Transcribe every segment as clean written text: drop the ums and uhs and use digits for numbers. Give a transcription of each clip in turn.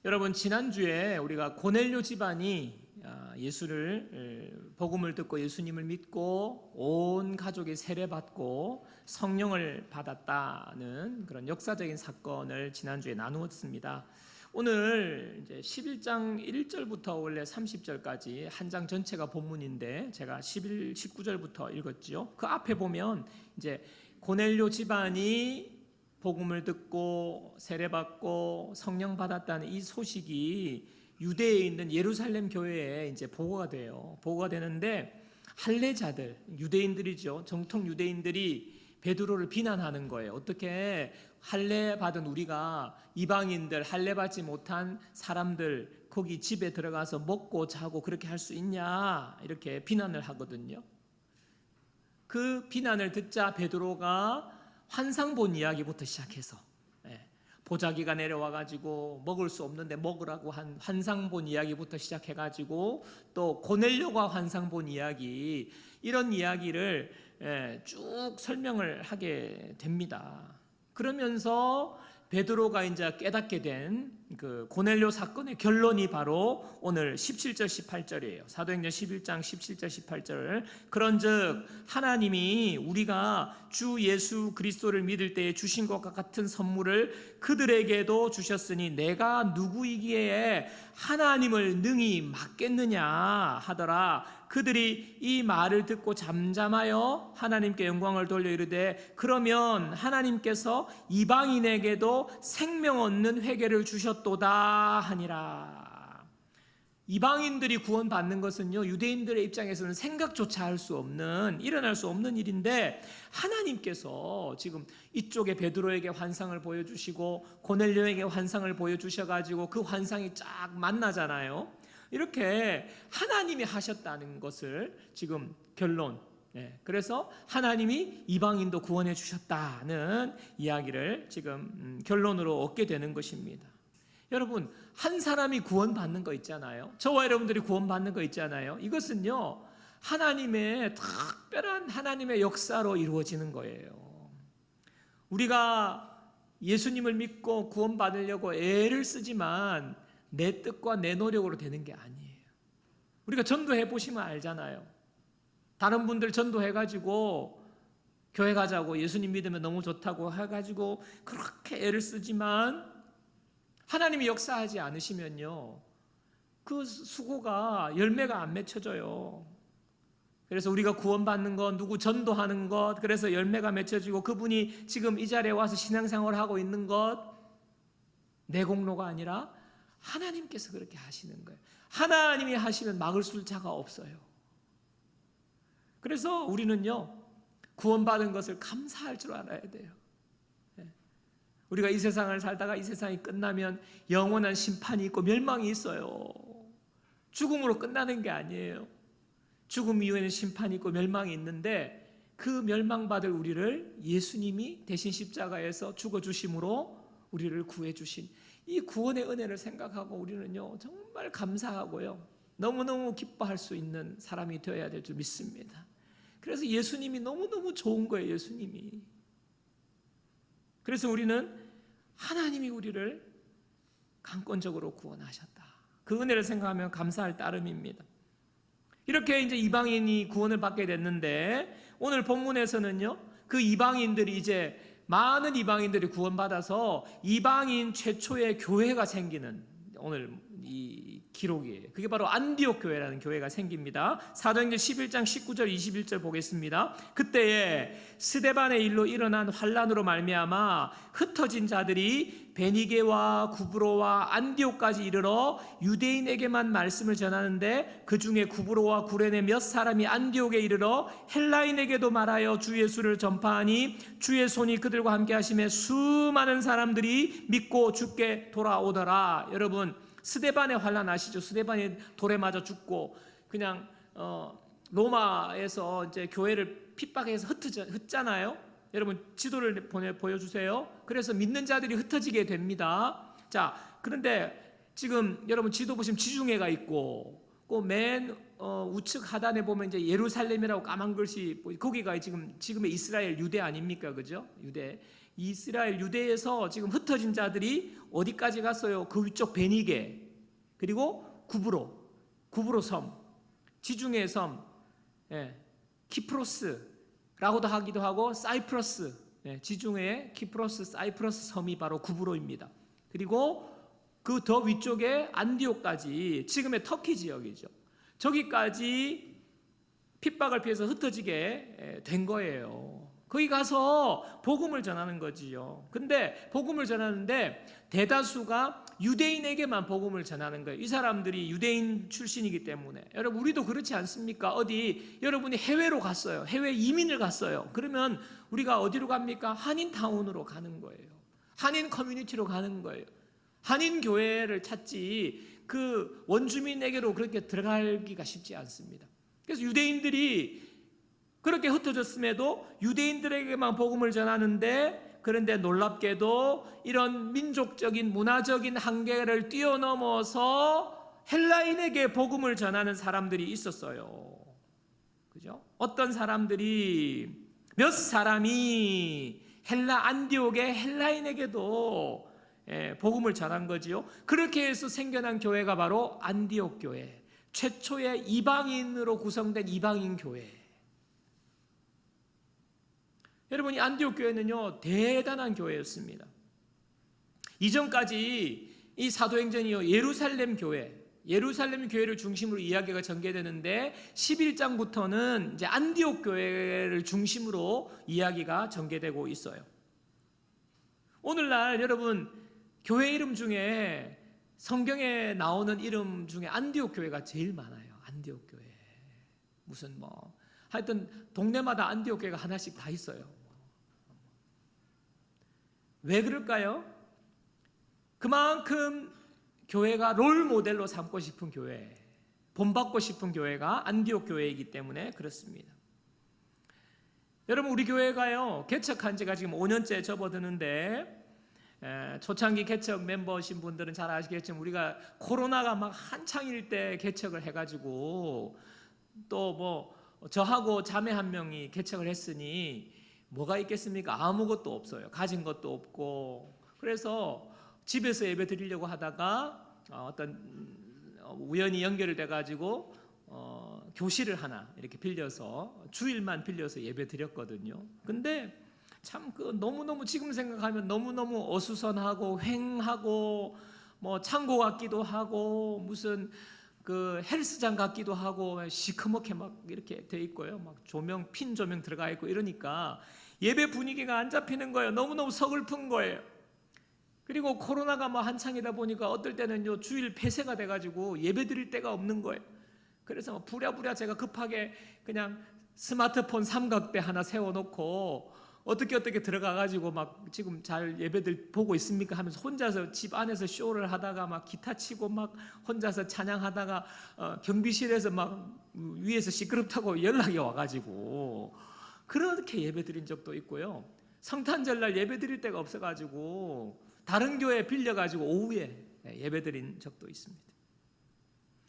여러분, 지난주에 우리가 고넬료 집안이 복음을 듣고 예수님을 믿고 온 가족이 세례받고 성령을 받았다는 그런 역사적인 사건을 지난주에 나누었습니다. 오늘 이제 11장 1절부터 원래 30절까지 한 장 전체가 본문인데 제가 19절부터 읽었죠. 그 앞에 보면 이제 고넬료 집안이 복음을 듣고 세례받고 성령 받았다는 이 소식이 유대에 있는 예루살렘 교회에 이제 보고가 돼요. 보고가 되는데 할례자들, 유대인들이죠. 정통 유대인들이 베드로를 비난하는 거예요. 어떻게 할례 받은 우리가 이방인들, 할례 받지 못한 사람들 거기 집에 들어가서 먹고 자고 그렇게 할 수 있냐, 이렇게 비난을 하거든요. 그 비난을 듣자 베드로가 환상 본 이야기부터 시작해서 보자기가 내려와가지고 먹을 수 없는데 먹으라고 한 환상 본 이야기부터 시작해가지고 또 고넬료가 환상 본 이야기, 이런 이야기를 쭉 설명을 하게 됩니다. 그러면서 베드로가 이제 깨닫게 된 그 고넬료 사건의 결론이 바로 오늘 17절 18절이에요. 사도행전 11장 17절 18절. 그런즉 하나님이 우리가 주 예수 그리스도를 믿을 때에 주신 것과 같은 선물을 그들에게도 주셨으니 내가 누구이기에 하나님을 능히 막겠느냐 하더라. 그들이 이 말을 듣고 잠잠하여 하나님께 영광을 돌려 이르되 그러면 하나님께서 이방인에게도 생명 얻는 회개를 주셨도다 하니라. 이방인들이 구원받는 것은요, 유대인들의 입장에서는 생각조차 할 수 없는, 일어날 수 없는 일인데 하나님께서 지금 이쪽에 베드로에게 환상을 보여주시고 고넬료에게 환상을 보여주셔가지고 그 환상이 쫙 만나잖아요. 이렇게 하나님이 하셨다는 것을 지금 결론, 그래서 하나님이 이방인도 구원해 주셨다는 이야기를 지금 결론으로 얻게 되는 것입니다. 여러분, 한 사람이 구원받는 거 있잖아요. 저와 여러분들이 구원받는 거 있잖아요. 이것은요, 하나님의 특별한 하나님의 역사로 이루어지는 거예요. 우리가 예수님을 믿고 구원받으려고 애를 쓰지만 내 뜻과 내 노력으로 되는 게 아니에요. 우리가 전도해 보시면 알잖아요. 다른 분들 전도해가지고 교회 가자고, 예수님 믿으면 너무 좋다고 해가지고 그렇게 애를 쓰지만 하나님이 역사하지 않으시면요, 그 수고가 열매가 안 맺혀져요. 그래서 우리가 구원받는 것, 누구 전도하는 것, 그래서 열매가 맺혀지고 그분이 지금 이 자리에 와서 신앙생활을 하고 있는 것, 내 공로가 아니라 하나님께서 그렇게 하시는 거예요. 하나님이 하시면 막을 자가 없어요. 그래서 우리는요, 구원받은 것을 감사할 줄 알아야 돼요. 우리가 이 세상을 살다가 이 세상이 끝나면 영원한 심판이 있고 멸망이 있어요. 죽음으로 끝나는 게 아니에요. 죽음 이후에는 심판이 있고 멸망이 있는데 그 멸망받을 우리를 예수님이 대신 십자가에서 죽어주심으로 우리를 구해주신 이 구원의 은혜를 생각하고 우리는요, 정말 감사하고요, 너무너무 기뻐할 수 있는 사람이 되어야 될 줄 믿습니다. 그래서 예수님이 너무너무 좋은 거예요. 예수님이. 그래서 우리는 하나님이 우리를 강권적으로 구원하셨다, 그 은혜를 생각하면 감사할 따름입니다. 이렇게 이제 이방인이 구원을 받게 됐는데 오늘 본문에서는요, 그 이방인들이 이제 많은 이방인들이 구원받아서 이방인 최초의 교회가 생기는 오늘 이 기록이에요. 그게 바로 안디옥 교회라는 교회가 생깁니다. 사도행전 11장 19절 21절 보겠습니다. 그때에 스데반의 일로 일어난 환란으로 말미암아 흩어진 자들이 베니게와 구브로와 안디옥까지 이르러 유대인에게만 말씀을 전하는데 그 중에 구브로와 구레네 몇 사람이 안디옥에 이르러 헬라인에게도 말하여 주 예수를 전파하니 주의 손이 그들과 함께 하심에 수많은 사람들이 믿고 주께 돌아오더라. 여러분, 스데반의 환란 아시죠? 스데반이 돌에 맞아 죽고 그냥 로마에서 이제 교회를 핍박해서 흩잖아요. 여러분, 지도를 보여주세요. 그래서 믿는 자들이 흩어지게 됩니다. 자, 그런데 지금 여러분 지도 보시면 지중해가 있고 그 맨 우측 하단에 보면 이제 예루살렘이라고 까만 글씨, 거기가 지금의 이스라엘 유대 아닙니까? 그죠? 유대. 이스라엘 유대에서 지금 흩어진 자들이 어디까지 갔어요? 그 위쪽 베니게, 그리고 구브로 섬, 지중해 섬, 키프로스라고도 하기도 하고 사이프러스, 지중해 키프로스, 사이프러스 섬이 바로 구브로입니다. 그리고 그 더 위쪽에 안디옥까지, 지금의 터키 지역이죠. 저기까지 핍박을 피해서 흩어지게 된 거예요. 거기 가서 복음을 전하는 거지요. 근데 복음을 전하는데 대다수가 유대인에게만 복음을 전하는 거예요. 이 사람들이 유대인 출신이기 때문에. 여러분, 우리도 그렇지 않습니까? 어디 여러분이 해외로 갔어요. 해외 이민을 갔어요. 그러면 우리가 어디로 갑니까? 한인타운으로 가는 거예요. 한인 커뮤니티로 가는 거예요. 한인 교회를 찾지 그 원주민에게로 그렇게 들어가기가 쉽지 않습니다. 그래서 유대인들이 그렇게 흩어졌음에도 유대인들에게만 복음을 전하는데, 그런데 놀랍게도 이런 민족적인 문화적인 한계를 뛰어넘어서 헬라인에게 복음을 전하는 사람들이 있었어요. 그죠? 어떤 사람들이, 몇 사람이 안디옥의 헬라인에게도 복음을 전한 거지요. 그렇게 해서 생겨난 교회가 바로 안디옥 교회, 최초의 이방인으로 구성된 이방인 교회. 여러분, 이 안디옥 교회는요 대단한 교회였습니다. 이전까지 이 사도행전이요 예루살렘 교회를 중심으로 이야기가 전개되는데 11장부터는 이제 안디옥 교회를 중심으로 이야기가 전개되고 있어요. 오늘날 여러분, 교회 이름 중에 성경에 나오는 이름 중에 안디옥 교회가 제일 많아요. 안디옥 교회. 무슨 하여튼 동네마다 안디옥 교회가 하나씩 다 있어요. 왜 그럴까요? 그만큼 교회가 롤 모델로 삼고 싶은 교회, 본받고 싶은 교회가 안디옥 교회이기 때문에 그렇습니다. 여러분, 우리 교회가요 개척한 지가 지금 5년째 접어드는데, 초창기 개척 멤버신 분들은 잘 아시겠지만 우리가 코로나가 막 한창일 때 개척을 해가지고, 또 저하고 자매 한 명이 개척을 했으니 뭐가 있겠습니까? 아무것도 없어요. 가진 것도 없고. 그래서 집에서 예배 드리려고 하다가 어떤 우연히 연결이 돼가지고 교실을 하나 이렇게 빌려서 주일만 빌려서 예배 드렸거든요. 근데 참 너무너무 지금 생각하면 너무너무 어수선하고 횡하고 창고 같기도 하고 무슨 그 헬스장 같기도 하고 시커멓게 막 이렇게 돼 있고요. 막 핀 조명 들어가 있고 이러니까 예배 분위기가 안 잡히는 거예요. 너무너무 서글픈 거예요. 그리고 코로나가 한창이다 보니까 어떨 때는요 주일 폐쇄가 돼가지고 예배 드릴 데가 없는 거예요. 그래서 부랴부랴 제가 급하게 그냥 스마트폰 삼각대 하나 세워놓고 어떻게 들어가가지고 막 지금 잘 예배들 보고 있습니까 하면서 혼자서 집 안에서 쇼를 하다가 막 기타 치고 막 혼자서 찬양하다가 경비실에서 막 위에서 시끄럽다고 연락이 와가지고 그렇게 예배 드린 적도 있고요. 성탄절날 예배 드릴 데가 없어가지고 다른 교회 빌려가지고 오후에 예배 드린 적도 있습니다.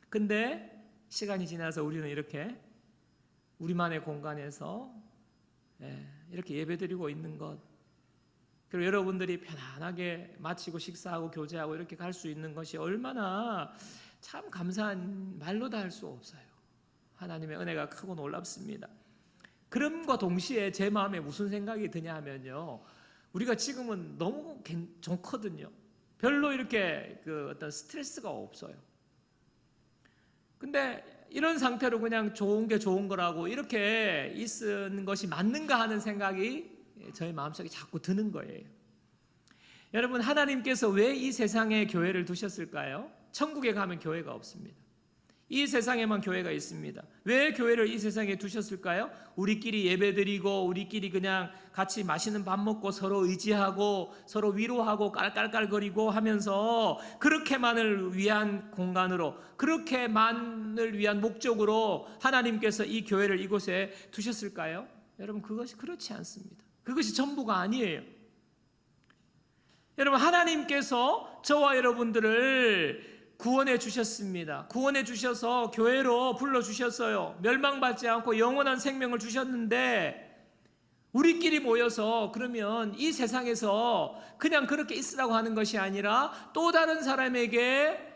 근데 시간이 지나서 우리는 이렇게 우리만의 공간에서 이렇게 예배드리고 있는 것, 그리고 여러분들이 편안하게 마치고 식사하고 교제하고 이렇게 갈 수 있는 것이 얼마나 참 감사한, 말로 다 할 수 없어요. 하나님의 은혜가 크고 놀랍습니다. 그럼과 동시에 제 마음에 무슨 생각이 드냐 하면요, 우리가 지금은 너무 좋거든요. 별로 이렇게 어떤 스트레스가 없어요. 근데 이런 상태로 그냥 좋은 게 좋은 거라고 이렇게 있는 것이 맞는가 하는 생각이 저희 마음속에 자꾸 드는 거예요. 여러분, 하나님께서 왜 이 세상에 교회를 두셨을까요? 천국에 가면 교회가 없습니다. 이 세상에만 교회가 있습니다. 왜 교회를 이 세상에 두셨을까요? 우리끼리 예배드리고 우리끼리 그냥 같이 맛있는 밥 먹고 서로 의지하고 서로 위로하고 깔깔깔거리고 하면서 그렇게만을 위한 공간으로, 그렇게만을 위한 목적으로 하나님께서 이 교회를 이곳에 두셨을까요? 여러분, 그것이 그렇지 않습니다. 그것이 전부가 아니에요. 여러분, 하나님께서 저와 여러분들을 구원해 주셨습니다. 구원해 주셔서 교회로 불러주셨어요. 멸망받지 않고 영원한 생명을 주셨는데 우리끼리 모여서 그러면 이 세상에서 그냥 그렇게 있으라고 하는 것이 아니라 또 다른 사람에게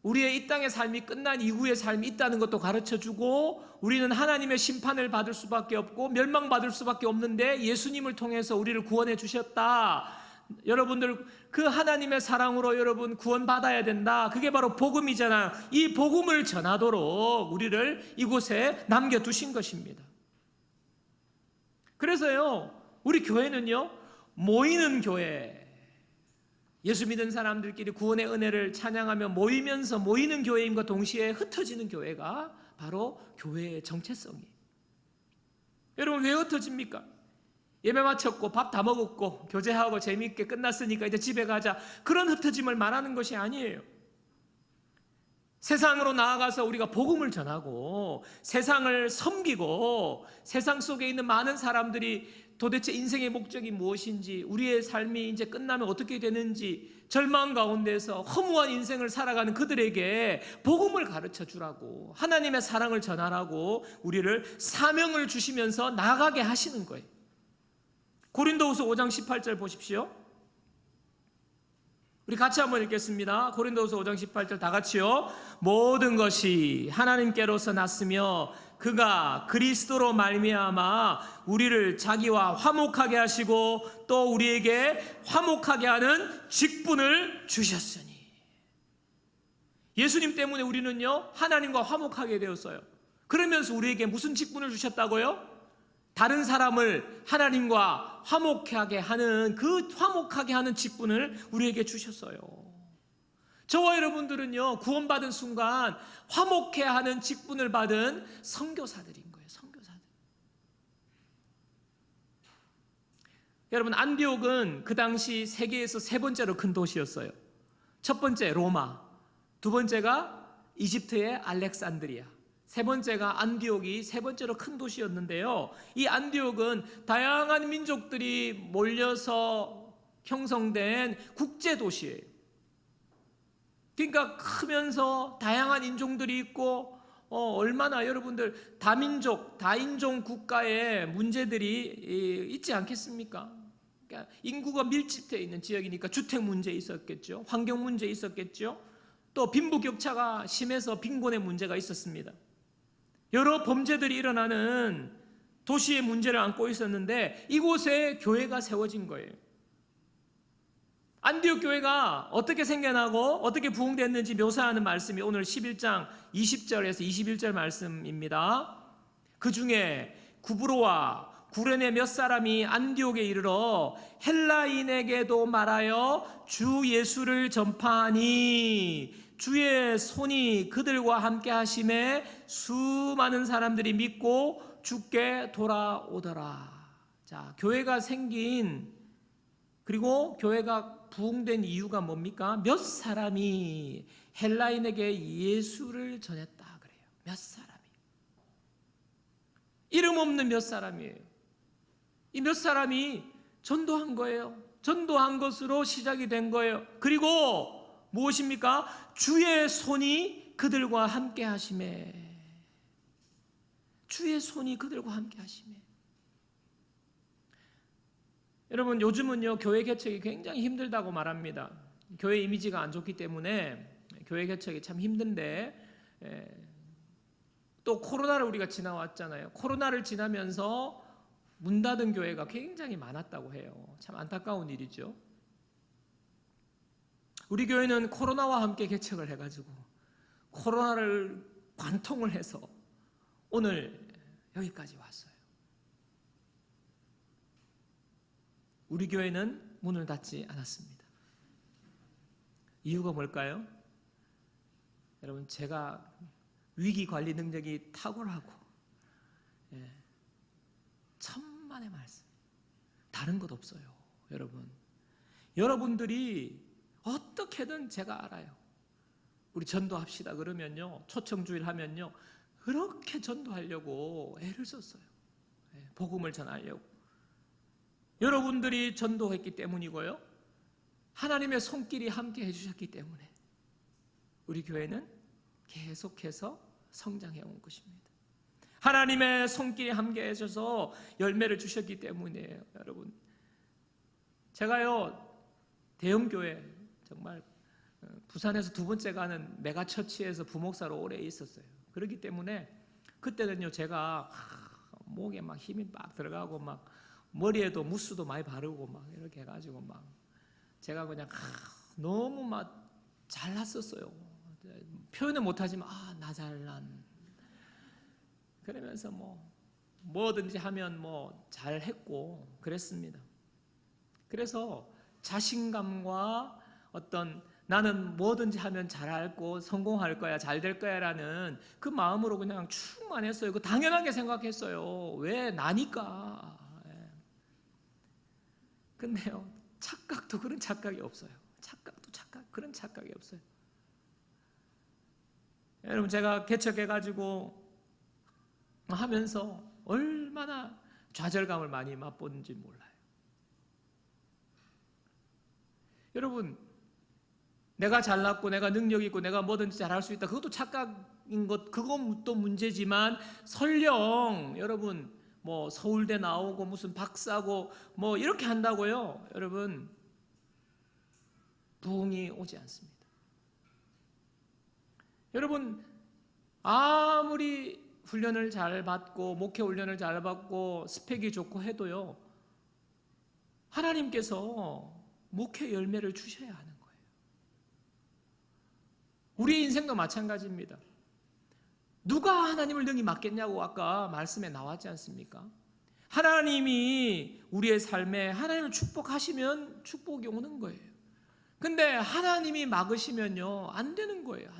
우리의 이 땅의 삶이 끝난 이후의 삶이 있다는 것도 가르쳐주고, 우리는 하나님의 심판을 받을 수밖에 없고 멸망받을 수밖에 없는데 예수님을 통해서 우리를 구원해 주셨다. 여러분들 그 하나님의 사랑으로 여러분 구원받아야 된다. 그게 바로 복음이잖아요. 이 복음을 전하도록 우리를 이곳에 남겨두신 것입니다. 그래서요, 우리 교회는요, 모이는 교회, 예수 믿은 사람들끼리 구원의 은혜를 찬양하며 모이면서 모이는 교회임과 동시에 흩어지는 교회가 바로 교회의 정체성이에요. 여러분, 왜 흩어집니까? 예배 마쳤고 밥 다 먹었고 교제하고 재미있게 끝났으니까 이제 집에 가자, 그런 흩어짐을 말하는 것이 아니에요. 세상으로 나아가서 우리가 복음을 전하고 세상을 섬기고 세상 속에 있는 많은 사람들이 도대체 인생의 목적이 무엇인지, 우리의 삶이 이제 끝나면 어떻게 되는지 절망 가운데서 허무한 인생을 살아가는 그들에게 복음을 가르쳐 주라고, 하나님의 사랑을 전하라고 우리를 사명을 주시면서 나가게 하시는 거예요. 고린도후서 5장 18절 보십시오. 우리 같이 한번 읽겠습니다. 고린도후서 5장 18절 다 같이요. 모든 것이 하나님께로서 났으며 그가 그리스도로 말미암아 우리를 자기와 화목하게 하시고 또 우리에게 화목하게 하는 직분을 주셨으니. 예수님 때문에 우리는요, 하나님과 화목하게 되었어요. 그러면서 우리에게 무슨 직분을 주셨다고요? 다른 사람을 하나님과 화목하게 하는, 그 화목하게 하는 직분을 우리에게 주셨어요. 저와 여러분들은요, 구원받은 순간 화목해 하는 직분을 받은 선교사들인 거예요. 선교사들. 여러분, 안디옥은 그 당시 세계에서 세 번째로 큰 도시였어요. 첫 번째 로마, 두 번째가 이집트의 알렉산드리아, 세 번째가 안디옥이 세 번째로 큰 도시였는데요, 이 안디옥은 다양한 민족들이 몰려서 형성된 국제 도시예요. 그러니까 크면서 다양한 인종들이 있고 얼마나 여러분들 다민족, 다인종 국가의 문제들이 있지 않겠습니까? 그러니까 인구가 밀집되어 있는 지역이니까 주택 문제 있었겠죠, 환경 문제 있었겠죠, 또 빈부격차가 심해서 빈곤의 문제가 있었습니다. 여러 범죄들이 일어나는 도시의 문제를 안고 있었는데 이곳에 교회가 세워진 거예요. 안디옥 교회가 어떻게 생겨나고 어떻게 부흥됐는지 묘사하는 말씀이 오늘 11장 20절에서 21절 말씀입니다. 그 중에 구브로와 구레네 몇 사람이 안디옥에 이르러 헬라인에게도 말하여 주 예수를 전파하니 주의 손이 그들과 함께 하심에 수많은 사람들이 믿고 주께 돌아오더라. 자, 교회가 생긴, 그리고 교회가 부흥된 이유가 뭡니까? 몇 사람이 헬라인에게 예수를 전했다 그래요. 몇 사람이. 이름 없는 몇 사람이에요. 이 몇 사람이 전도한 거예요. 전도한 것으로 시작이 된 거예요. 그리고 무엇입니까? 주의 손이 그들과 함께 하심에. 주의 손이 그들과 함께 하심에. 여러분, 요즘은요, 교회 개척이 굉장히 힘들다고 말합니다. 교회 이미지가 안 좋기 때문에 교회 개척이 참 힘든데, 또 코로나를 우리가 지나왔잖아요. 코로나를 지나면서 문 닫은 교회가 굉장히 많았다고 해요. 참 안타까운 일이죠. 우리 교회는 코로나와 함께 개척을 해가지고 코로나를 관통을 해서 오늘 여기까지 왔어요. 우리 교회는 문을 닫지 않았습니다. 이유가 뭘까요? 여러분, 제가 위기 관리 능력이 탁월하고 천만의 말씀, 다른 것 없어요. 여러분들이 어떻게든 제가 알아요. 우리 전도합시다 그러면요, 초청주일 하면요, 그렇게 전도하려고 애를 썼어요. 복음을 전하려고. 여러분들이 전도했기 때문이고요, 하나님의 손길이 함께 해주셨기 때문에 우리 교회는 계속해서 성장해 온 것입니다. 하나님의 손길이 함께 하셔서 열매를 주셨기 때문이에요. 여러분, 제가요 대형교회, 정말 부산에서 두 번째 가는 메가처치에서 부목사로 오래 있었어요. 그렇기 때문에 그때는요 제가 목에 막 힘이 막 들어가고 막 머리에도 무스도 많이 바르고 막 이렇게 해가지고 막 제가 그냥 너무 막 잘났었어요. 표현은 못하지만 나 잘난, 그러면서 뭐든지 하면 잘했고 그랬습니다. 그래서 자신감과 어떤 나는 뭐든지 하면 잘하고 성공할 거야, 잘 될 거야 라는 그 마음으로 그냥 충만했어요. 그 당연하게 생각했어요. 왜? 나니까. 근데요 착각도 그런 착각이 없어요. 그런 착각이 없어요. 여러분, 제가 개척해가지고 하면서 얼마나 좌절감을 많이 맛본지 몰라요. 여러분, 내가 잘났고 내가 능력 있고 내가 뭐든지 잘할 수 있다, 그것도 착각인 것, 그것도 문제지만 설령 여러분 서울대 나오고 무슨 박사고 이렇게 한다고요, 여러분 부흥이 오지 않습니다. 여러분, 아무리 훈련을 잘 받고 목회 훈련을 잘 받고 스펙이 좋고 해도요 하나님께서 목회 열매를 주셔야 하는 거예요. 우리의 인생도 마찬가지입니다. 누가 하나님을 능히 맡겠냐고 아까 말씀에 나왔지 않습니까? 하나님이 우리의 삶에 하나님을 축복하시면 축복이 오는 거예요. 근데 하나님이 막으시면요 안 되는 거예요.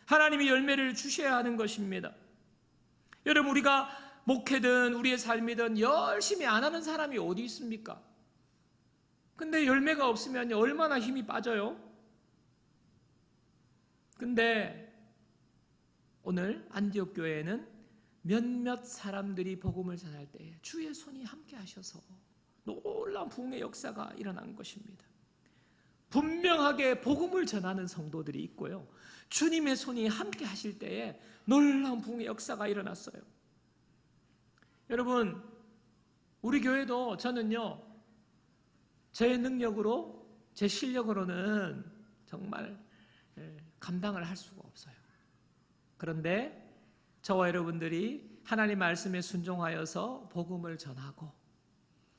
하나님이 열매를 주셔야 하는 것입니다. 여러분, 우리가 목회든 우리의 삶이든 열심히 안 하는 사람이 어디 있습니까? 근데 열매가 없으면 얼마나 힘이 빠져요? 근데 오늘 안디옥 교회에는 몇몇 사람들이 복음을 전할 때에 주의 손이 함께 하셔서 놀라운 부흥의 역사가 일어난 것입니다. 분명하게 복음을 전하는 성도들이 있고요, 주님의 손이 함께 하실 때에 놀라운 부흥의 역사가 일어났어요. 여러분, 우리 교회도 저는요 제 능력으로, 제 실력으로는 정말 감당을 할 수가 없어요. 그런데 저와 여러분들이 하나님 말씀에 순종하여서 복음을 전하고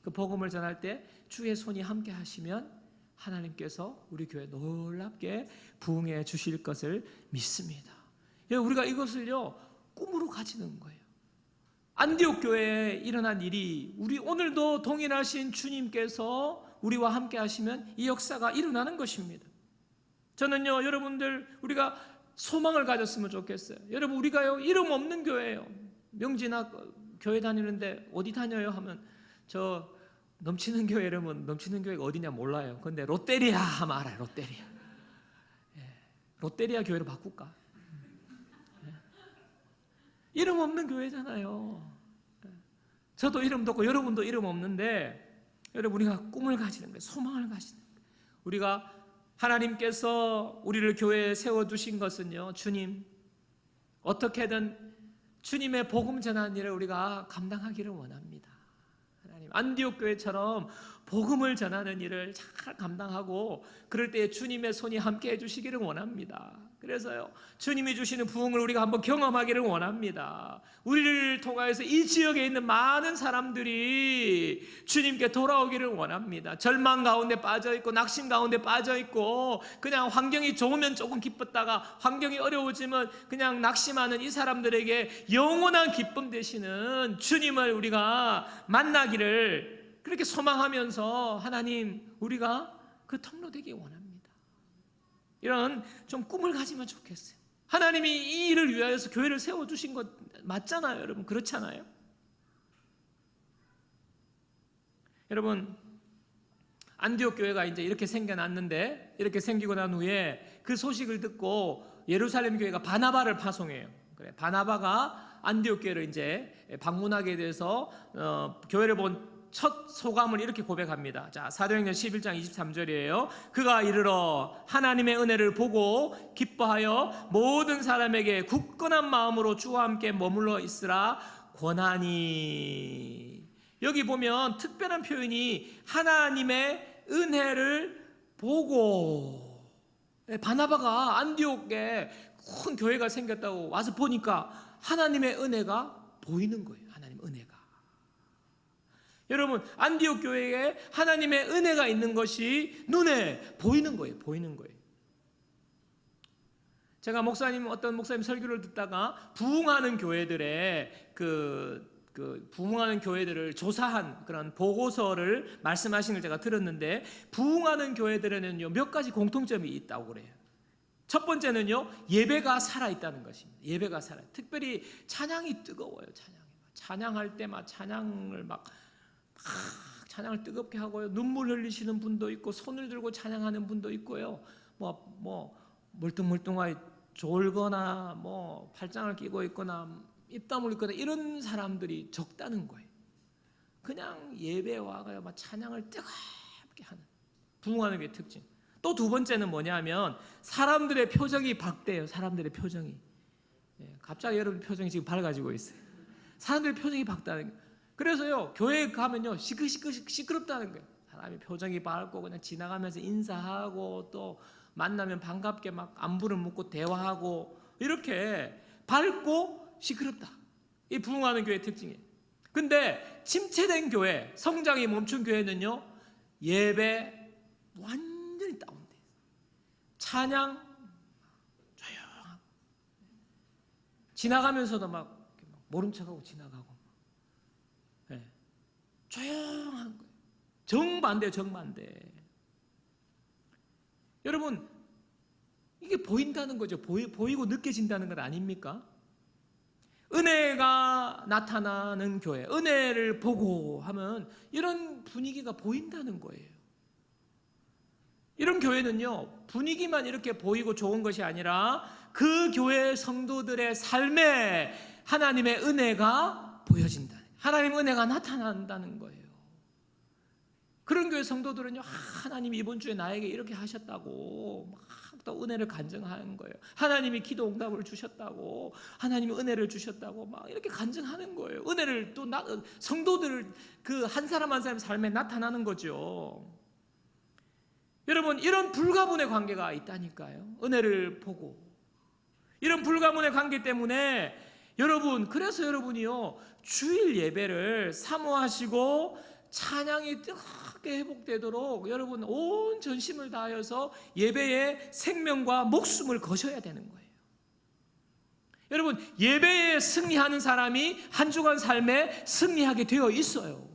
그 복음을 전할 때 주의 손이 함께 하시면 하나님께서 우리 교회에 놀랍게 부흥해 주실 것을 믿습니다. 우리가 이것을요 꿈으로 가지는 거예요. 안디옥 교회에 일어난 일이 우리 오늘도 동일하신 주님께서 우리와 함께 하시면 이 역사가 일어나는 것입니다. 저는요 여러분들 우리가 소망을 가졌으면 좋겠어요. 여러분, 우리가요 이름 없는 교회예요. 명진학 교회 다니는데 어디 다녀요 하면 저 넘치는 교회, 여러분 넘치는 교회가 어디냐 몰라요. 근데 롯데리아 하면 알아요. 롯데리아. 롯데리아 교회로 바꿀까? 이름 없는 교회잖아요. 저도 이름도 없고 여러분도 이름 없는데, 여러분 우리가 꿈을 가지는 거예요. 소망을 가지는 거예요. 우리가 하나님께서 우리를 교회에 세워두신 것은요, 주님 어떻게든 주님의 복음 전하는 일을 우리가 감당하기를 원합니다. 하나님, 안디옥 교회처럼 복음을 전하는 일을 잘 감당하고 그럴 때 주님의 손이 함께 해주시기를 원합니다. 그래서요 주님이 주시는 부흥을 우리가 한번 경험하기를 원합니다. 우리를 통하여서 이 지역에 있는 많은 사람들이 주님께 돌아오기를 원합니다. 절망 가운데 빠져있고 낙심 가운데 빠져있고 그냥 환경이 좋으면 조금 기뻤다가 환경이 어려워지면 그냥 낙심하는 이 사람들에게 영원한 기쁨 되시는 주님을 우리가 만나기를 그렇게 소망하면서 하나님 우리가 그 통로 되기 원합니다. 이런 좀 꿈을 가지면 좋겠어요. 하나님이 이 일을 위하여서 교회를 세워주신 것 맞잖아요, 여러분. 그렇잖아요. 여러분, 안디옥 교회가 이제 이렇게 생겨났는데, 이렇게 생기고 난 후에 그 소식을 듣고 예루살렘 교회가 바나바를 파송해요. 그래, 바나바가 안디옥 교회를 이제 방문하게 돼서 교회를 본 첫 소감을 이렇게 고백합니다. 자, 사도행전 11장 23절이에요. 그가 이르러 하나님의 은혜를 보고 기뻐하여 모든 사람에게 굳건한 마음으로 주와 함께 머물러 있으라 권하니. 여기 보면 특별한 표현이 하나님의 은혜를 보고. 바나바가 안디옥에 큰 교회가 생겼다고 와서 보니까 하나님의 은혜가 보이는 거예요. 하나님의 은혜가. 여러분, 안디옥 교회에 하나님의 은혜가 있는 것이 눈에 보이는 거예요. 보이는 거예요. 제가 어떤 목사님 설교를 듣다가 부흥하는 교회들의 부흥하는 교회들을 조사한 그런 보고서를 말씀하신 걸 제가 들었는데, 부흥하는 교회들에는요 몇 가지 공통점이 있다고 그래요. 첫 번째는요, 예배가 살아있다는 것입니다. 예배가 살아요. 특별히 찬양이 뜨거워요. 찬양할 때 막 찬양을 찬양을 뜨겁게 하고요. 눈물 흘리시는 분도 있고 손을 들고 찬양하는 분도 있고요. 멀뚱멀뚱하게 졸거나 팔짱을 끼고 있거나 입담을 있거나 이런 사람들이 적다는 거예요. 그냥 예배에 와가요 막 찬양을 뜨겁게 하는 부흥하는 게 특징. 또 두 번째는 뭐냐면 사람들의 표정이 밝대요. 사람들의 표정이. 갑자기 여러분 표정이 지금 밝아지고 있어요. 사람들의 표정이 밝다는 거예요. 그래서요 교회에 가면요 시끄럽다는 거예요. 사람이 표정이 밝고 그냥 지나가면서 인사하고 또 만나면 반갑게 막 안부를 묻고 대화하고 이렇게 밝고 시끄럽다. 이 부흥하는 교회의 특징이에요. 근데 침체된 교회, 성장이 멈춘 교회는요 예배 완전히 다운돼. 찬양 조용하고 지나가면서도 막 모른 척하고 지나가고 조용한 거예요. 정반대예요. 정반대. 여러분 이게 보인다는 거죠. 보이고 느껴진다는 것 아닙니까? 은혜가 나타나는 교회, 은혜를 보고 하면 이런 분위기가 보인다는 거예요. 이런 교회는요 분위기만 이렇게 보이고 좋은 것이 아니라 그 교회 성도들의 삶에 하나님의 은혜가 보여진다. 하나님의 은혜가 나타난다는 거예요. 그런 교회 성도들은요 하나님이 이번 주에 나에게 이렇게 하셨다고 막 또 은혜를 간증하는 거예요. 하나님이 기도 응답을 주셨다고, 하나님이 은혜를 주셨다고 막 이렇게 간증하는 거예요. 은혜를 또 성도들 그 한 사람 한 사람 삶에 나타나는 거죠. 여러분 이런 불가분의 관계가 있다니까요. 은혜를 보고 이런 불가분의 관계 때문에 그래서 여러분이요 주일 예배를 사모하시고 찬양이 뜨겁게 회복되도록 여러분 온 전심을 다하여서 예배에 생명과 목숨을 거셔야 되는 거예요. 여러분 예배에 승리하는 사람이 한 주간 삶에 승리하게 되어 있어요.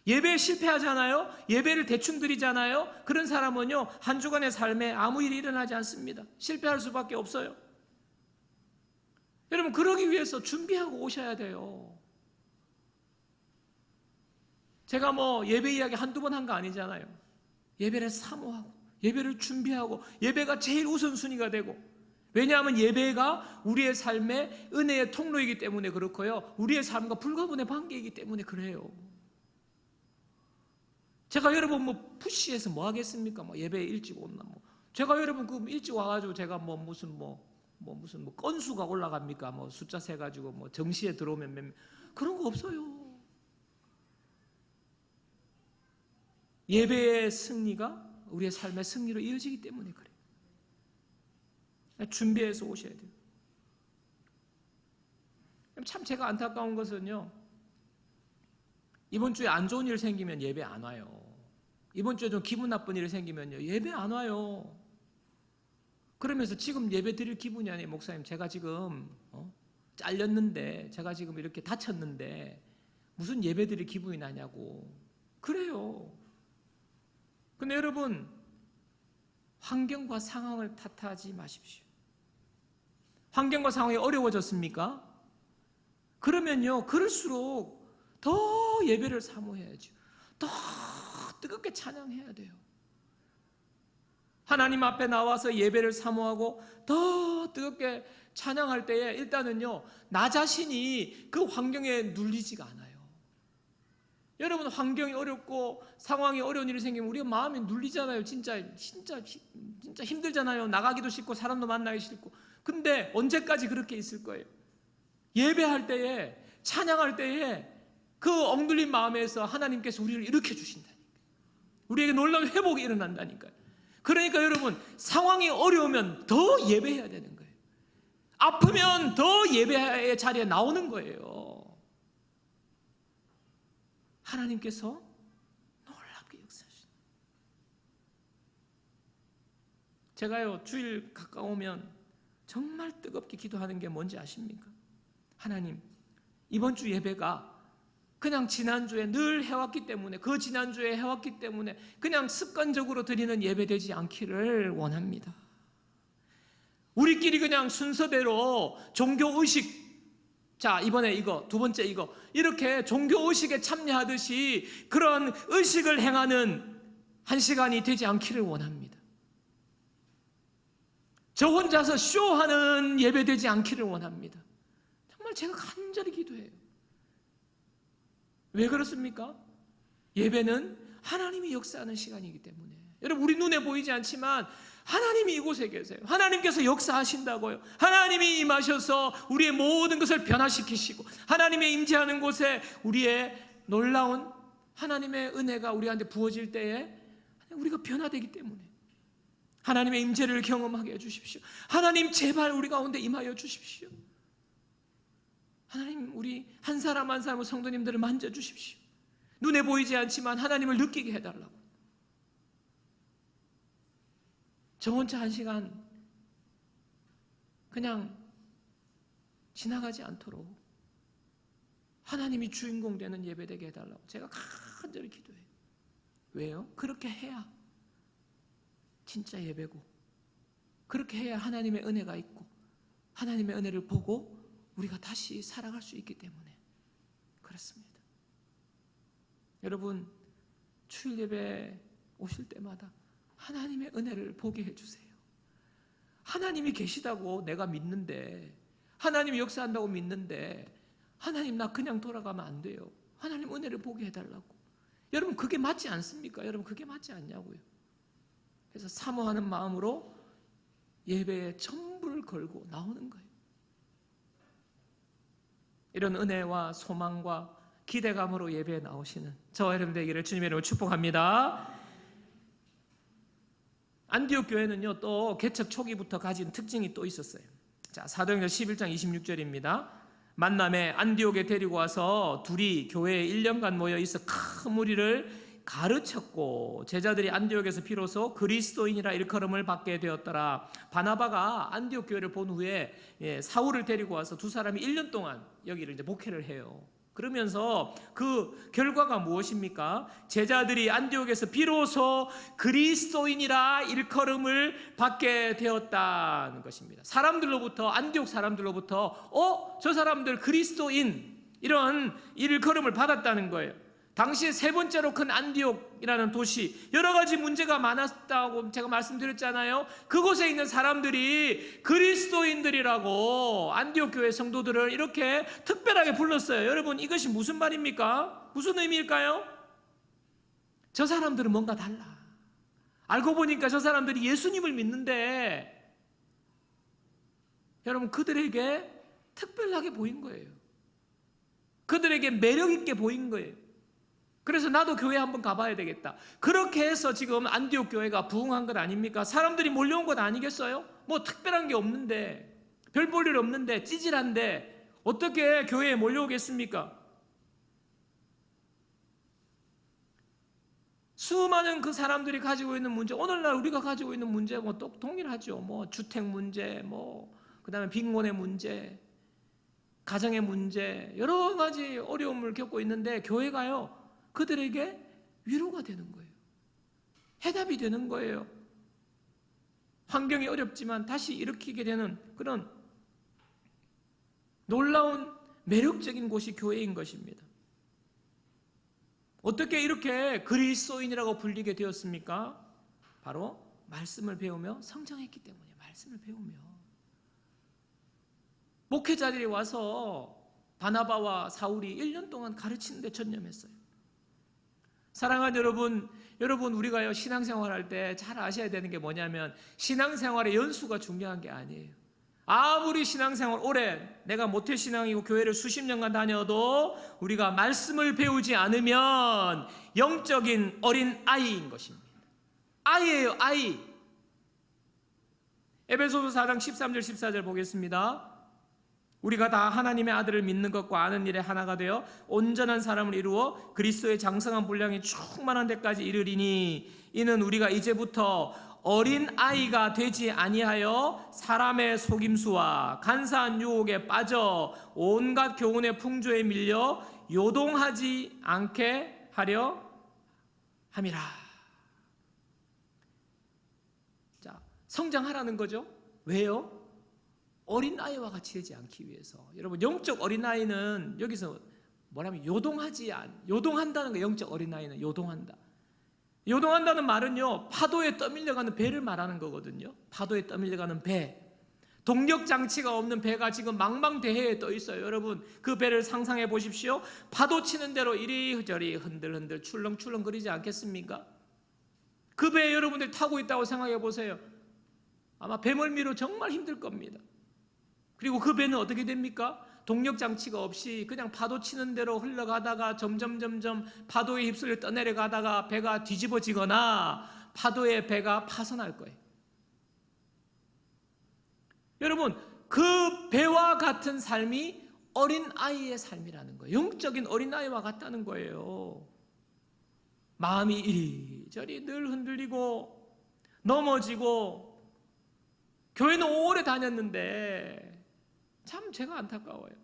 예배에 실패하잖아요. 예배를 대충 드리잖아요. 그런 사람은요 한 주간의 삶에 아무 일이 일어나지 않습니다. 실패할 수밖에 없어요. 여러분 그러기 위해서 준비하고 오셔야 돼요. 제가 예배 이야기 한두 번 한 거 아니잖아요. 예배를 사모하고 예배를 준비하고 예배가 제일 우선순위가 되고, 왜냐하면 예배가 우리의 삶의 은혜의 통로이기 때문에 그렇고요, 우리의 삶과 불가분의 관계이기 때문에 그래요. 제가 여러분 푸시해서 뭐 하겠습니까? 예배에 일찍 온나 제가 여러분 일찍 와가지고 제가 무슨 건수가 올라갑니까? 숫자 세가지고 정시에 들어오면 그런 거 없어요. 예배의 승리가 우리의 삶의 승리로 이어지기 때문에 그래요. 준비해서 오셔야 돼요. 참 제가 안타까운 것은요, 이번 주에 안 좋은 일 생기면 예배 안 와요. 이번 주에 좀 기분 나쁜 일이 생기면요 예배 안 와요. 그러면서 지금 예배 드릴 기분이 아니에요. 목사님 제가 지금 잘렸는데, 제가 지금 이렇게 다쳤는데 무슨 예배 드릴 기분이 나냐고 그래요. 근데 여러분 환경과 상황을 탓하지 마십시오. 환경과 상황이 어려워졌습니까? 그러면요 그럴수록 더 예배를 사모해야죠. 더 뜨겁게 찬양해야 돼요. 하나님 앞에 나와서 예배를 사모하고 더 뜨겁게 찬양할 때에 일단은요 나 자신이 그 환경에 눌리지가 않아요. 여러분, 환경이 어렵고 상황이 어려운 일이 생기면 우리가 마음이 눌리잖아요. 진짜 힘들잖아요. 나가기도 싫고 사람도 만나기 싫고. 근데 언제까지 그렇게 있을 거예요? 예배할 때에, 찬양할 때에 그 억눌린 마음에서 하나님께서 우리를 일으켜 주신다니까요. 우리에게 놀라운 회복이 일어난다니까요. 그러니까 여러분, 상황이 어려우면 더 예배해야 되는 거예요. 아프면 더 예배의 자리에 나오는 거예요. 하나님께서 놀랍게 역사하시는. 제가요, 주일 가까우면 정말 뜨겁게 기도하는 게 뭔지 아십니까? 하나님, 이번 주 예배가 그냥 지난주에 늘 해왔기 때문에, 그 지난주에 해왔기 때문에 그냥 습관적으로 드리는 예배 되지 않기를 원합니다. 우리끼리 그냥 순서대로 종교의식, 자, 이번에 이거, 두 번째 이거, 이렇게 종교의식에 참여하듯이 그런 의식을 행하는 한 시간이 되지 않기를 원합니다. 저 혼자서 쇼하는 예배 되지 않기를 원합니다. 정말 제가 간절히 기도해요. 왜 그렇습니까? 예배는 하나님이 역사하는 시간이기 때문에. 여러분, 우리 눈에 보이지 않지만 하나님이 이곳에 계세요. 하나님께서 역사하신다고요. 하나님이 임하셔서 우리의 모든 것을 변화시키시고, 하나님의 임재하는 곳에 우리의 놀라운 하나님의 은혜가 우리한테 부어질 때에 우리가 변화되기 때문에 하나님의 임재를 경험하게 해주십시오. 하나님, 제발 우리 가운데 임하여 주십시오. 하나님, 우리 한 사람 한 사람 성도님들을 만져주십시오. 눈에 보이지 않지만 하나님을 느끼게 해달라고. 저 혼자 한 시간 그냥 지나가지 않도록 하나님이 주인공 되는 예배 되게 해달라고 제가 간절히 기도해요. 왜요? 그렇게 해야 진짜 예배고, 그렇게 해야 하나님의 은혜가 있고, 하나님의 은혜를 보고 우리가 다시 살아갈 수 있기 때문에 그렇습니다. 여러분, 주일 예배 오실 때마다 하나님의 은혜를 보게 해주세요. 하나님이 계시다고 내가 믿는데, 하나님이 역사한다고 믿는데, 하나님, 나 그냥 돌아가면 안 돼요. 하나님 은혜를 보게 해달라고. 여러분, 그게 맞지 않습니까? 여러분, 그게 맞지 않냐고요. 그래서 사모하는 마음으로 예배에 전부를 걸고 나오는 거예요. 이런 은혜와 소망과 기대감으로 예배에 나오시는 저와 여러분 되기를 주님의 이름으로 축복합니다. 안디옥 교회는요, 또 개척 초기부터 가진 특징이 또 있었어요. 자, 사도행전 11장 26절입니다. 만남에 안디옥에 데리고 와서 둘이 교회에 1년간 모여 있어 큰 무리를 가르쳤고, 제자들이 안디옥에서 비로소 그리스도인이라 일컬음을 받게 되었더라. 바나바가 안디옥 교회를 본 후에 사울을 데리고 와서 두 사람이 1년 동안 여기를 이제 목회를 해요. 그러면서 그 결과가 무엇입니까? 제자들이 안디옥에서 비로소 그리스도인이라 일컬음을 받게 되었다는 것입니다. 사람들로부터, 안디옥 사람들로부터 저 사람들 그리스도인, 이런 일컬음을 받았다는 거예요. 당시 세 번째로 큰 안디옥이라는 도시, 여러 가지 문제가 많았다고 제가 말씀드렸잖아요. 그곳에 있는 사람들이 그리스도인들이라고 안디옥 교회 성도들을 이렇게 특별하게 불렀어요. 여러분, 이것이 무슨 말입니까? 무슨 의미일까요? 저 사람들은 뭔가 달라. 알고 보니까 저 사람들이 예수님을 믿는데, 여러분, 그들에게 특별하게 보인 거예요. 그들에게 매력 있게 보인 거예요. 그래서 나도 교회 한번 가봐야 되겠다. 그렇게 해서 지금 안디옥 교회가 부흥한 것 아닙니까? 사람들이 몰려온 것 아니겠어요? 뭐 특별한 게 없는데, 별 볼 일 없는데, 찌질한데 어떻게 교회에 몰려오겠습니까? 수많은 그 사람들이 가지고 있는 문제, 오늘날 우리가 가지고 있는 문제 뭐 또 동일하죠. 뭐 주택 문제, 뭐 그다음에 빈곤의 문제, 가정의 문제, 여러 가지 어려움을 겪고 있는데 교회가요, 그들에게 위로가 되는 거예요. 해답이 되는 거예요. 환경이 어렵지만 다시 일으키게 되는 그런 놀라운 매력적인 곳이 교회인 것입니다. 어떻게 이렇게 그리스도인이라고 불리게 되었습니까? 바로 말씀을 배우며 성장했기 때문에. 말씀을 배우며 목회자들이 와서 바나바와 사울이 1년 동안 가르치는 데 전념했어요. 사랑하는 여러분 우리가요 신앙생활할 때 잘 아셔야 되는 게 뭐냐면 신앙생활의 연수가 중요한 게 아니에요. 아무리 신앙생활 오래 내가 모태신앙이고 교회를 수십 년간 다녀도 우리가 말씀을 배우지 않으면 영적인 어린 아이인 것입니다. 아이예요, 아이. 에베소서 4장 13절 14절 보겠습니다. 우리가 다 하나님의 아들을 믿는 것과 아는 일에 하나가 되어 온전한 사람을 이루어 그리스도의 장성한 분량이 충만한 데까지 이르리니 이는 우리가 이제부터 어린 아이가 되지 아니하여 사람의 속임수와 간사한 유혹에 빠져 온갖 교훈의 풍조에 밀려 요동하지 않게 하려 함이라. 자, 성장하라는 거죠. 왜요? 어린아이와 같이 되지 않기 위해서. 여러분 영적 어린아이는 여기서 뭐냐면 요동한다는 거. 영적 어린아이는 요동한다. 요동한다는 말은요 파도에 떠밀려가는 배를 말하는 거거든요. 파도에 떠밀려가는 배. 동력 장치가 없는 배가 지금 망망대해에 떠 있어요. 여러분 그 배를 상상해 보십시오. 파도 치는 대로 이리저리 흔들흔들 출렁출렁 거리지 않겠습니까? 그 배에 여러분들 타고 있다고 생각해 보세요. 아마 배멀미로 정말 힘들 겁니다. 그리고 그 배는 어떻게 됩니까? 동력 장치가 없이 그냥 파도 치는 대로 흘러가다가 점점 파도에 휩쓸려 떠내려가다가 배가 뒤집어지거나 파도에 배가 파손할 거예요. 여러분 그 배와 같은 삶이 어린아이의 삶이라는 거예요. 영적인 어린아이와 같다는 거예요. 마음이 이리저리 늘 흔들리고 넘어지고 교회는 오래 다녔는데 참 제가 안타까워요.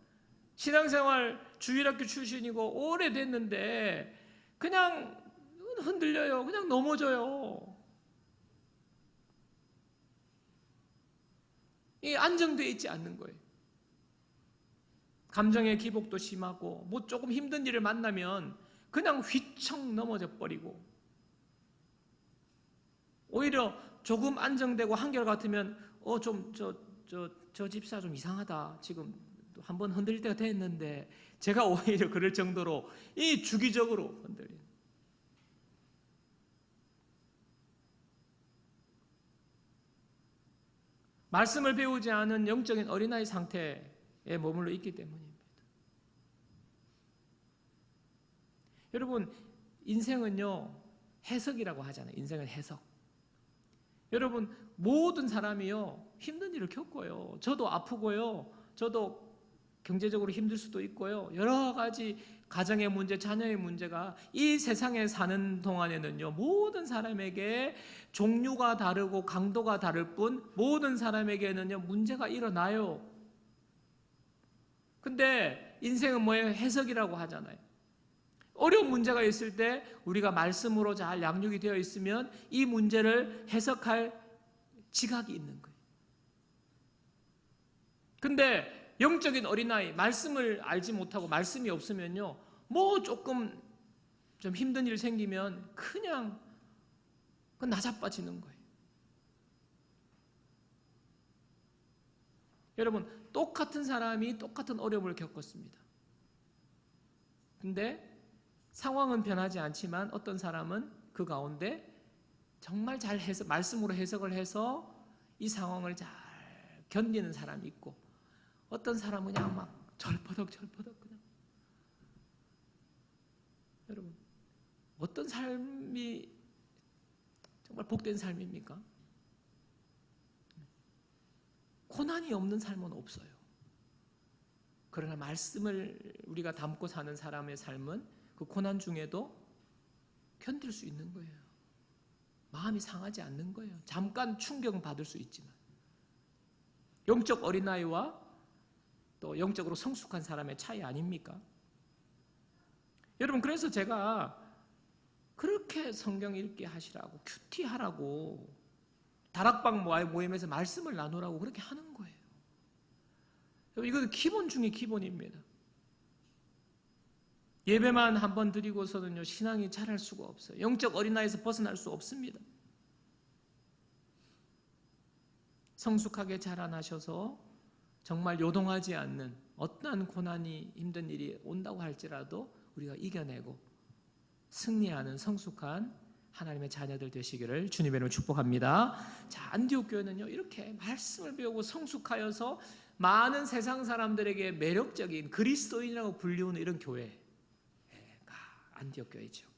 신앙생활 주일학교 출신이고 오래됐는데 그냥 흔들려요. 그냥 넘어져요. 이 안정되어 있지 않는 거예요. 감정의 기복도 심하고 뭐 조금 힘든 일을 만나면 그냥 휘청 넘어져 버리고 오히려 조금 안정되고 한결같으면 저 집사 좀 이상하다. 지금 한번 흔들릴 때가 됐는데 제가 오히려 그럴 정도로 이 주기적으로 흔들리는. 말씀을 배우지 않은 영적인 어린아이 상태에 머물러 있기 때문입니다. 여러분 인생은요 해석이라고 하잖아요. 인생은 해석. 여러분 모든 사람이요 힘든 일을 겪어요. 저도 아프고요. 저도 경제적으로 힘들 수도 있고요. 여러 가지 가정의 문제, 자녀의 문제가 이 세상에 사는 동안에는요 모든 사람에게 종류가 다르고 강도가 다를 뿐 모든 사람에게는요 문제가 일어나요. 근데 인생은 뭐예요? 해석이라고 하잖아요. 어려운 문제가 있을 때 우리가 말씀으로 잘 양육이 되어 있으면 이 문제를 해석할 지각이 있는 거예요. 근데 영적인 어린아이, 말씀을 알지 못하고 말씀이 없으면요 뭐 조금 좀 힘든 일 생기면 그냥 나자빠지는 거예요. 여러분 똑같은 사람이 똑같은 어려움을 겪었습니다. 근데 상황은 변하지 않지만 어떤 사람은 그 가운데 정말 잘 말씀으로 해석을 해서 이 상황을 잘 견디는 사람이 있고 어떤 사람은 그냥 막 절퍼덕 그냥. 여러분 어떤 삶이 정말 복된 삶입니까? 고난이 없는 삶은 없어요. 그러나 말씀을 우리가 담고 사는 사람의 삶은 그 고난 중에도 견딜 수 있는 거예요. 마음이 상하지 않는 거예요. 잠깐 충격은 받을 수 있지만 영적 어린아이와 또 영적으로 성숙한 사람의 차이 아닙니까? 여러분 그래서 제가 그렇게 성경 읽게 하시라고 큐티하라고 다락방 모임에서 말씀을 나누라고 그렇게 하는 거예요. 이것은 기본 중에 기본입니다. 예배만 한번 드리고서는요 신앙이 자랄 수가 없어요. 영적 어린아이에서 벗어날 수 없습니다. 성숙하게 자라나셔서 정말 요동하지 않는 어떠한 고난이 힘든 일이 온다고 할지라도 우리가 이겨내고 승리하는 성숙한 하나님의 자녀들 되시기를 주님의 이름으로 축복합니다. 자, 안디옥 교회는요, 이렇게 말씀을 배우고 성숙하여서 많은 세상 사람들에게 매력적인 그리스도인이라고 불리우는 이런 교회가 안디옥 교회죠.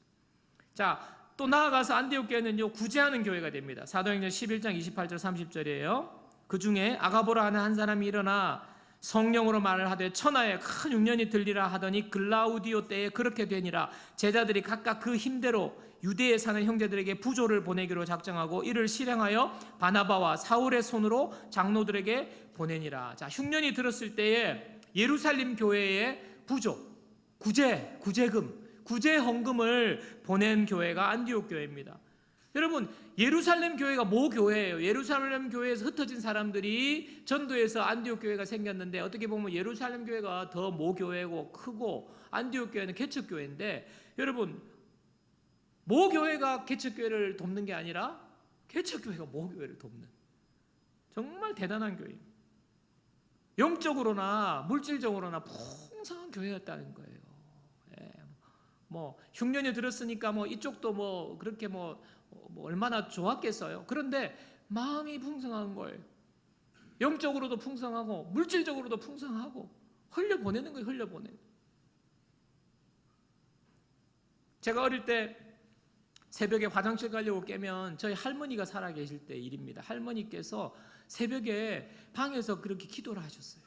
자, 또 나아가서 안디옥 교회는요, 구제하는 교회가 됩니다. 사도행전 11장 28절 30절이에요. 그 중에 아가보라 하는 한 사람이 일어나 성령으로 말을 하되 천하에 큰 흉년이 들리라 하더니 글라우디오 때에 그렇게 되니라. 제자들이 각각 그 힘대로 유대에 사는 형제들에게 부조를 보내기로 작정하고 이를 실행하여 바나바와 사울의 손으로 장로들에게 보내니라. 자, 흉년이 들었을 때에 예루살렘 교회에 부조, 구제금, 구제 헌금을 보낸 교회가 안디옥 교회입니다. 여러분, 예루살렘 교회가 모 교회예요. 예루살렘 교회에서 흩어진 사람들이 전도해서 안디옥 교회가 생겼는데, 어떻게 보면 예루살렘 교회가 더 모 교회고 크고 안디옥 교회는 개척 교회인데, 여러분, 모 교회가 개척 교회를 돕는 게 아니라 개척 교회가 모 교회를 돕는 정말 대단한 교회입니다. 영적으로나 물질적으로나 풍성한 교회였다는 거예요. 뭐 흉년이 들었으니까 뭐 이쪽도 뭐 그렇게 뭐 얼마나 좋았겠어요. 그런데 마음이 풍성한 거예요. 영적으로도 풍성하고 물질적으로도 풍성하고 흘려보내는 거예요. 흘려보내는. 제가 어릴 때 새벽에 화장실 가려고 깨면 저희 할머니가 살아계실 때 일입니다. 할머니께서 새벽에 방에서 그렇게 기도를 하셨어요.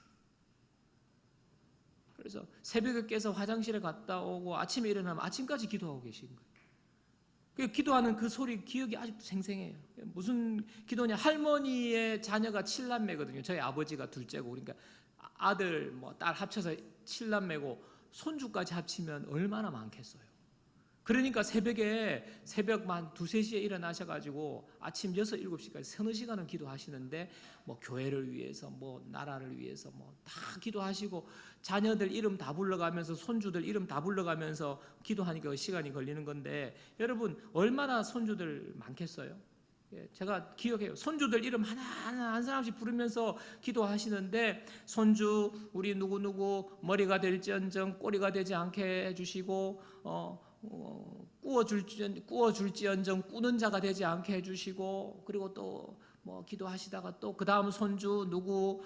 그래서 새벽에 깨서 화장실에 갔다 오고 아침에 일어나면 아침까지 기도하고 계신 거예요. 기도하는 그 소리 기억이 아직도 생생해요. 무슨 기도냐? 할머니의 자녀가 7남매거든요. 저희 아버지가 둘째고, 그러니까 아들 뭐 딸 합쳐서 7남매고 손주까지 합치면 얼마나 많겠어요. 그러니까 새벽 만 2, 3시에 일어나셔가지고 아침 6, 7시까지 서너 시간을 기도하시는데, 뭐 교회를 위해서, 뭐 나라를 위해서 뭐 다 기도하시고, 자녀들 이름 다 불러가면서, 손주들 이름 다 불러가면서 기도하니까 시간이 걸리는 건데, 여러분 얼마나 손주들 많겠어요? 제가 기억해요. 손주들 이름 하나하나 한 사람씩 부르면서 기도하시는데, 손주 우리 누구누구 머리가 될지언정 꼬리가 되지 않게 해주시고, 꾸어줄지언정 꾸는 자가 되지 않게 해주시고, 그리고 또 뭐 기도하시다가 또 그 다음 손주 누구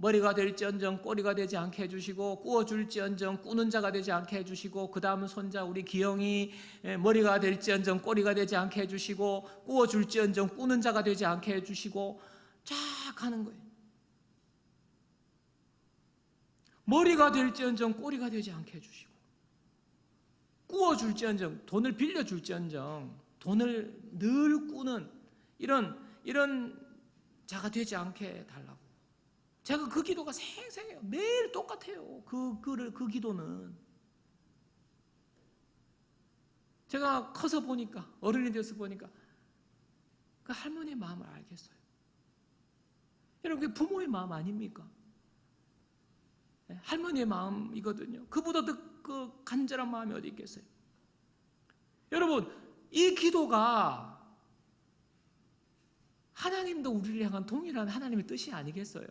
머리가 될지언정 꼬리가 되지 않게 해주시고, 꾸어줄지언정 꾸는 자가 되지 않게 해주시고, 그 다음 손자 우리 기영이 머리가 될지언정 꼬리가 되지 않게 해주시고, 꾸어줄지언정 꾸는 자가 되지 않게 해주시고, 쫙 하는 거예요. 머리가 될지언정 꼬리가 되지 않게 해주시고, 꾸어줄지언정 돈을 빌려줄지언정 돈을 늘 꾸는 이런 자가 되지 않게 달라고. 제가 그 기도가 생생해요. 매일 똑같아요. 그 기도는. 제가 커서 보니까, 어른이 돼서 보니까 그 할머니의 마음을 알겠어요. 여러분, 그게 부모의 마음 아닙니까? 할머니의 마음이거든요. 그보다 더 그 간절한 마음이 어디 있겠어요? 여러분, 이 기도가 하나님도 우리를 향한 동일한 하나님의 뜻이 아니겠어요?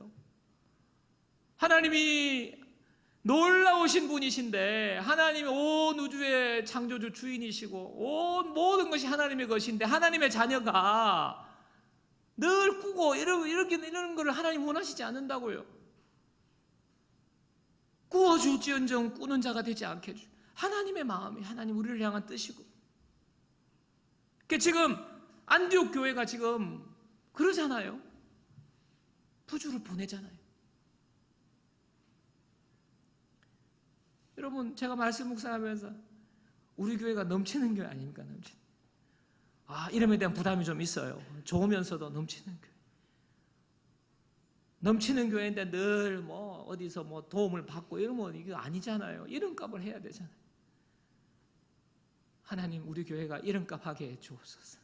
하나님이 놀라우신 분이신데, 하나님이 온 우주의 창조주 주인이시고 온 모든 것이 하나님의 것인데, 하나님의 자녀가 늘 꾸고 이런 걸 하나님 원하시지 않는다고요. 꾸어줄지언정 꾸는 자가 되지 않게 해주. 하나님의 마음이 하나님 우리를 향한 뜻이고. 그러니까 지금 안디옥 교회가 지금 그러잖아요. 부주를 보내잖아요. 여러분, 제가 말씀 묵상하면서 우리 교회가 넘치는 교회 아닙니까? 이름에 대한 부담이 좀 있어요. 좋으면서도 넘치는 교회. 넘치는 교회인데 늘 뭐 어디서 뭐 도움을 받고 이러면 이거 아니잖아요. 이름값을 해야 되잖아요. 하나님, 우리 교회가 이름값 하게 해 주옵소서.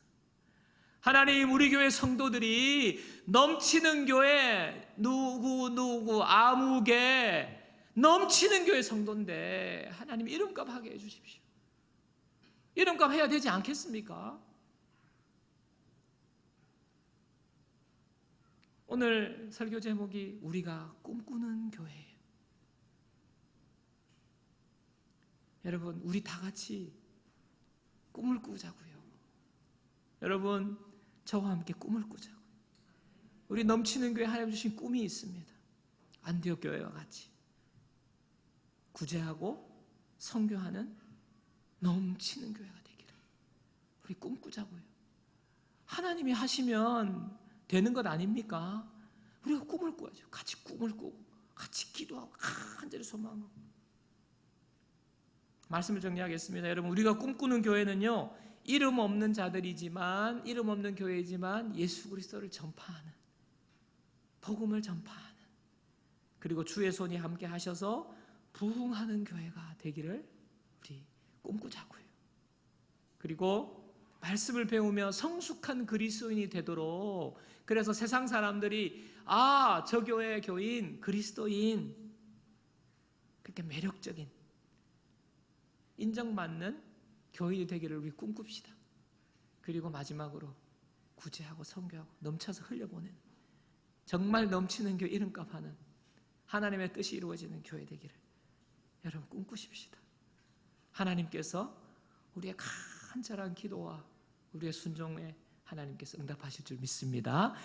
하나님, 우리 교회 성도들이 넘치는 교회, 누구 아무개 넘치는 교회 성도인데 하나님 이름값 하게 해 주십시오. 이름값 해야 되지 않겠습니까? 오늘 설교 제목이 우리가 꿈꾸는 교회예요. 여러분, 우리 다 같이 꿈을 꾸자고요. 여러분, 저와 함께 꿈을 꾸자고요. 우리 넘치는 교회 하나님 주신 꿈이 있습니다. 안디옥 교회와 같이 구제하고 선교하는 넘치는 교회가 되기를 우리 꿈꾸자고요. 하나님이 하시면 되는 것 아닙니까? 우리가 꿈을 꿔야죠. 같이 꿈을 꾸고 같이 기도하고 간절히 소망하고. 말씀을 정리하겠습니다. 여러분, 우리가 꿈꾸는 교회는요, 이름 없는 자들이지만, 이름 없는 교회이지만 예수 그리스도를 전파하는, 복음을 전파하는, 그리고 주의 손이 함께 하셔서 부흥하는 교회가 되기를 우리 꿈꾸자고요. 그리고 말씀을 배우며 성숙한 그리스도인이 되도록, 그래서 세상 사람들이 저 교회 교인 그리스도인, 그렇게 매력적인 인정받는 교인이 되기를 우리 꿈꿉시다. 그리고 마지막으로 구제하고 선교하고 넘쳐서 흘려보내는, 정말 넘치는 교회 이름값 하는 하나님의 뜻이 이루어지는 교회 되기를 여러분 꿈꾸십시다. 하나님께서 우리의 간절한 기도와 우리의 순종에 하나님께서 응답하실 줄 믿습니다.